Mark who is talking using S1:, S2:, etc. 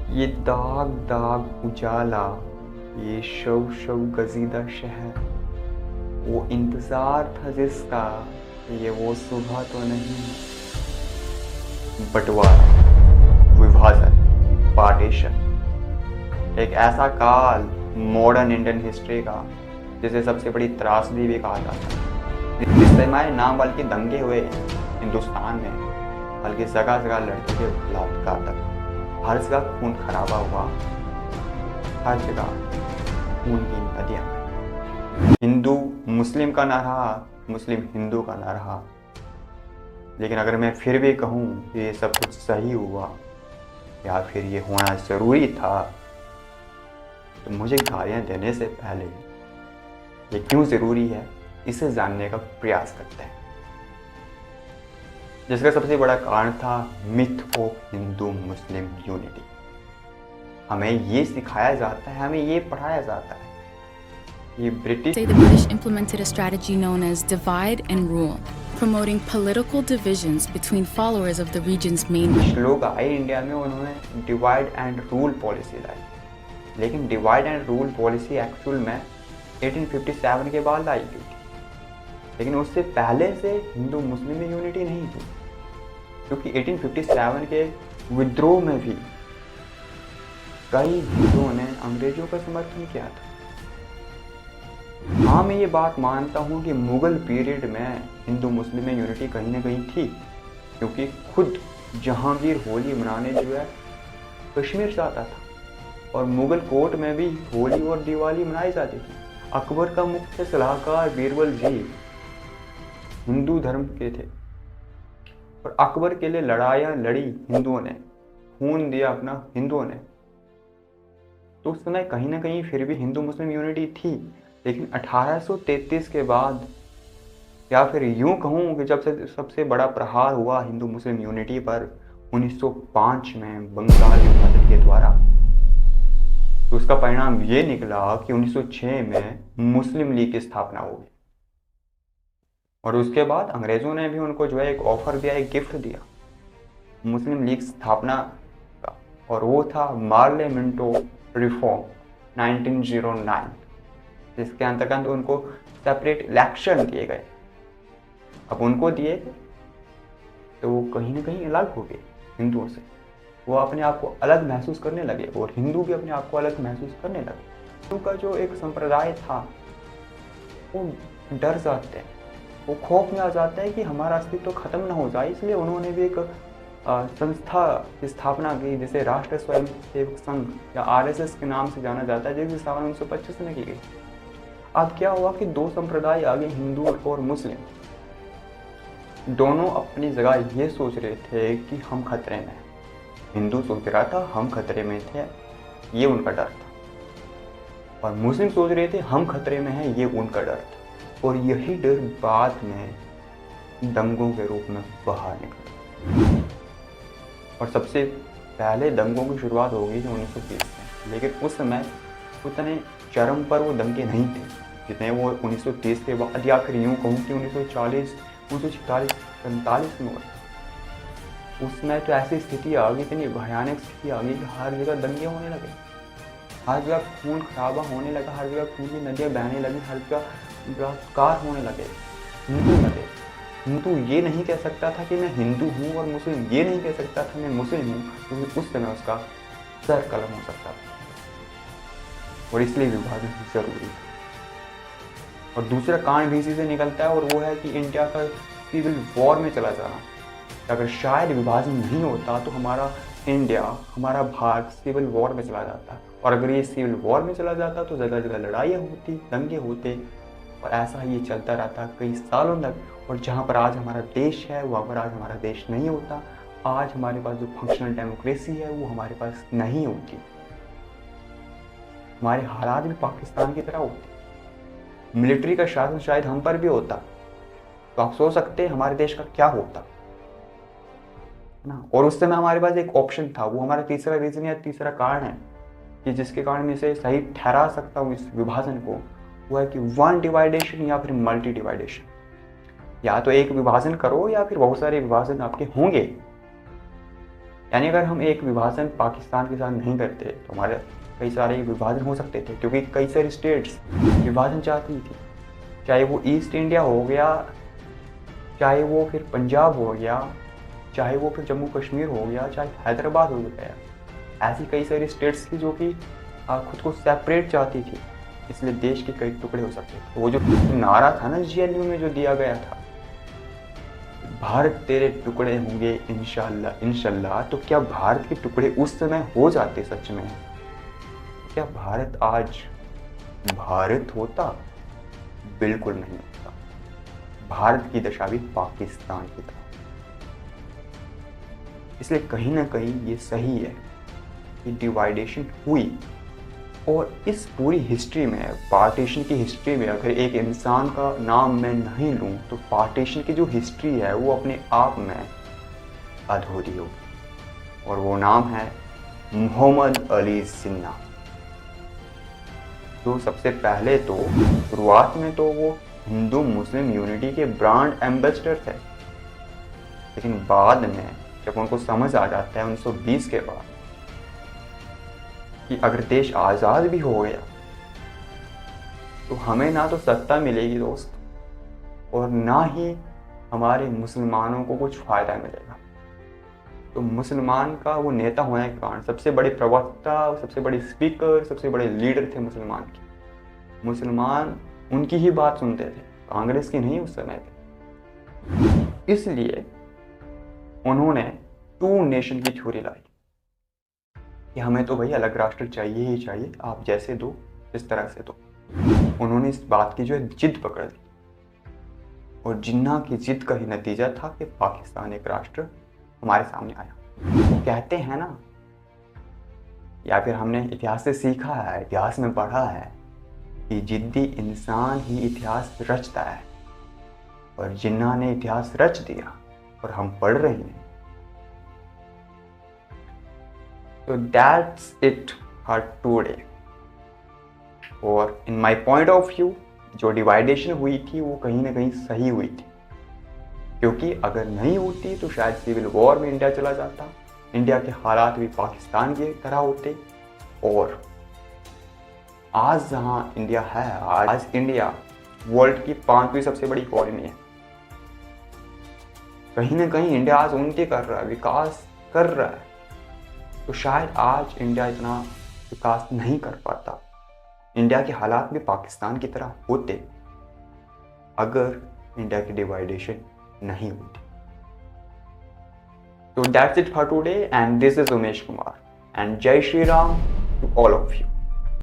S1: ये दाग दाग उजाला, ये शव शव गजीदा शहर, वो इंतजार था जिसका, ये वो सुबह तो नहीं। बंटवारा, विभाजन, पार्टीशन, एक ऐसा काल मॉडर्न इंडियन हिस्ट्री का जिसे सबसे बड़ी त्रासदी भी कहा जाता है। जिससे हमारे नाम बल्कि दंगे हुए हिंदुस्तान में, बल्कि जगह जगह लड़कियों के बलात्कार तक, हर जगह खून खराबा हुआ, हर जगह खून की नदियां। हिंदू मुस्लिम का ना रहा, मुस्लिम हिंदू का ना रहा। लेकिन अगर मैं फिर भी कहूँ कि ये सब कुछ सही हुआ या फिर ये होना ज़रूरी था, तो मुझे गालियाँ देने से पहले ये क्यों ज़रूरी है इसे जानने का प्रयास करते हैं। जिसका सबसे बड़ा कारण था myth of Hindu Muslim unity. हमें ये सिखाया जाता है, हमें ये पढ़ाया जाता है। ये
S2: Say the British implemented a strategy known as divide and rule, promoting political divisions between followers of the region's main.
S1: लोग आए इंडिया में, उन्होंने डिवाइड एंड रूल पॉलिसी लाई, लेकिन divide and rule policy actual में 1857 के बाद लाई गई थी। लेकिन उससे पहले से हिंदू मुस्लिम में यूनिटी नहीं थी, क्योंकि 1857 के विद्रोह में भी कई हिंदुओं ने अंग्रेजों का समर्थन किया था। हाँ, मैं ये बात मानता हूँ कि मुगल पीरियड में हिंदू मुस्लिम में यूनिटी कहीं ना कहीं थी, क्योंकि खुद जहांगीर होली मनाने जो है कश्मीर जाता था, और मुगल कोर्ट में भी होली और दिवाली मनाई जाती थी। अकबर का मुख्य सलाहकार बीरबल जी हिंदू धर्म के थे, और अकबर के लिए लड़ाइयाँ लड़ी हिंदुओं ने, खून दिया अपना हिंदुओं ने। तो उस समय कहीं ना कहीं फिर भी हिंदू मुस्लिम यूनिटी थी। लेकिन 1833 के बाद, या फिर यूं कहूँ कि जब से सबसे बड़ा प्रहार हुआ हिंदू मुस्लिम यूनिटी पर 1905 में बंगाल विभाजन के द्वारा, तो उसका परिणाम ये निकला कि 1906 में मुस्लिम लीग की स्थापना हो गई। और उसके बाद अंग्रेजों ने भी उनको जो है एक ऑफर दिया, एक गिफ्ट दिया मुस्लिम लीग स्थापना का, और वो था मार्ले मिंटो रिफॉर्म 1909, जिसके अंतर्गत उनको सेपरेट इलेक्शन दिए गए। अब उनको दिए तो वो कहीं ना कहीं अलग हो गए हिंदुओं से, वो अपने आप को अलग महसूस करने लगे, और हिंदू भी अपने आप को अलग महसूस करने लगे। हिंदू का जो एक संप्रदाय था वो डर जाते हैं, वो खौफ में आ जाता है कि हमारा अस्तित्व खत्म ना हो जाए। इसलिए उन्होंने भी एक संस्था की स्थापना की, जिसे राष्ट्रीय स्वयं सेवक संघ या RSS के नाम से जाना जाता है, जिसकी स्थापना 1925 में की गई। अब क्या हुआ कि दो संप्रदाय आ गए, हिंदू और मुस्लिम। दोनों अपनी जगह ये सोच रहे थे कि हम खतरे में हैं। हिंदू सोच रहा था हम खतरे में थे, ये उनका डर था, और मुस्लिम सोच रहे थे हम खतरे में हैं, ये उनका डर था। और यही डर बाद में दंगों के रूप में बाहर निकला। और सबसे पहले दंगों की शुरुआत हो गई थी 1930 में, लेकिन उस समय उतने चरम पर वो दंगे नहीं थे जितने वो 1930 के बाद, या फिर यूँ कहूँ कि 1940, 1946, 47 में हुआ। उस समय तो ऐसी स्थिति आ गई, इतनी भयानक स्थिति आ गई कि हर जगह दंगे होने लगे, हर जगह खून खराबा होने लगा, हर जगह खून की नदियाँ बहने लगी, हर जगह बलात्कार होने लगे। हिंदू ये नहीं कह सकता था कि मैं हिंदू हूँ, और मुस्लिम ये नहीं कह सकता था मैं मुस्लिम हूँ, क्योंकि उस समय उसका सर कलम हो सकता था, और इसलिए विभाजन जरूरी है। और दूसरा कांड भी इसी से निकलता है, और वो है कि इंडिया का सिविल वॉर में चला जाना। अगर शायद विभाजन नहीं होता तो हमारा इंडिया, हमारा भारत सिविल वॉर में चला जाता, और अगर ये सिविल वॉर में चला जाता तो जगह जगह लड़ाइयाँ होती, दंगे होते, और ऐसा ही चलता रहता कई सालों तक। और जहाँ पर आज हमारा देश है वहाँ पर आज हमारा देश नहीं होता। आज हमारे पास जो फंक्शनल डेमोक्रेसी है वो हमारे पास नहीं होती, हमारे हालात भी पाकिस्तान की तरह होते, मिलिट्री का शासन शायद हम पर भी होता, तो आप सोच सकते हैं हमारे देश का क्या होता ना। और उस समय हमारे पास एक ऑप्शन था, वो हमारा तीसरा रीजन या तीसरा कारण है कि जिसके कारण मैं इसे सही ठहरा सकता हूँ इस विभाजन को, वो है कि वन डिवाइडेशन या फिर मल्टी डिवाइडेशन। या तो एक विभाजन करो या फिर बहुत सारे विभाजन आपके होंगे, यानी अगर हम एक विभाजन पाकिस्तान के साथ नहीं करते तो हमारे कई सारे विभाजन हो सकते थे, क्योंकि कई सारी स्टेट्स विभाजन चाहती थी, चाहे वो ईस्ट इंडिया हो गया, चाहे वो फिर पंजाब हो गया, चाहे वो फिर जम्मू कश्मीर हो गया, चाहे हैदराबाद हो गया। ऐसी कई सारी स्टेट्स थी जो कि खुद को सेपरेट चाहती थी, इसलिए देश के कई टुकड़े हो सकते थे। वो जो नारा था ना GNU में जो दिया गया था, भारत तेरे टुकड़े होंगे इंशाल्लाह इंशाल्लाह, तो क्या भारत के टुकड़े उस समय हो जाते सच में? क्या भारत आज भारत होता? बिल्कुल नहीं होता। भारत की दशा भी पाकिस्तान की तरह। इसलिए कहीं ना कहीं ये सही है कि डिवाइडेशन हुई, और इस पूरी हिस्ट्री में, पार्टीशन की हिस्ट्री में अगर एक इंसान का नाम मैं नहीं लूँ तो पार्टीशन की जो हिस्ट्री है वो अपने आप में अधूरी होगी। और वो नाम है मोहम्मद अली जिन्ना। तो सबसे पहले तो शुरुआत में तो वो हिंदू मुस्लिम यूनिटी के ब्रांड एम्बेसडर थे, लेकिन बाद में जब उनको समझ आ जाता है 1920 के बाद कि अगर देश आज़ाद भी हो गया तो हमें ना तो सत्ता मिलेगी दोस्त, और ना ही हमारे मुसलमानों को कुछ फ़ायदा मिलेगा। तो मुसलमान का वो नेता होने के कारण सबसे बड़े प्रवक्ता, सबसे बड़े स्पीकर, सबसे बड़े लीडर थे मुसलमान के। मुसलमान उनकी ही बात सुनते थे, कांग्रेस की नहीं उस समय पे। इसलिए उन्होंने टू नेशन की थ्योरी लाई कि हमें तो भाई अलग राष्ट्र चाहिए ही चाहिए, आप जैसे दो इस तरह से दो। उन्होंने इस बात की जो है जिद पकड़ ली, और जिन्ना की जिद का ही नतीजा था कि पाकिस्तान एक राष्ट्र हमारे सामने आया। वो कहते हैं ना, या फिर हमने इतिहास से सीखा है, इतिहास में पढ़ा है कि जिद्दी इंसान ही इतिहास रचता है, और जिन्ना ने इतिहास रच दिया और हम पढ़ रहे हैं। So that's it for today. और in my point of view, जो डिवाइडेशन हुई थी वो कहीं ना कहीं सही हुई थी, क्योंकि अगर नहीं होती तो शायद सिविल वॉर में इंडिया चला जाता, इंडिया के हालात भी पाकिस्तान की तरह होते, और आज जहां इंडिया है, आज इंडिया वर्ल्ड की 5वीं सबसे बड़ी इकोनॉमी है। कहीं ना कहीं इंडिया आज उन्नति कर रहा है, विकास कर रहा है। तो शायद आज इंडिया इतना विकास नहीं कर पाता, इंडिया के हालात भी पाकिस्तान की तरह होते अगर इंडिया की डिवाइडेशन नहीं होती। So that's it for today, and this is Umesh Kumar, and Jai Shri Ram to all of you.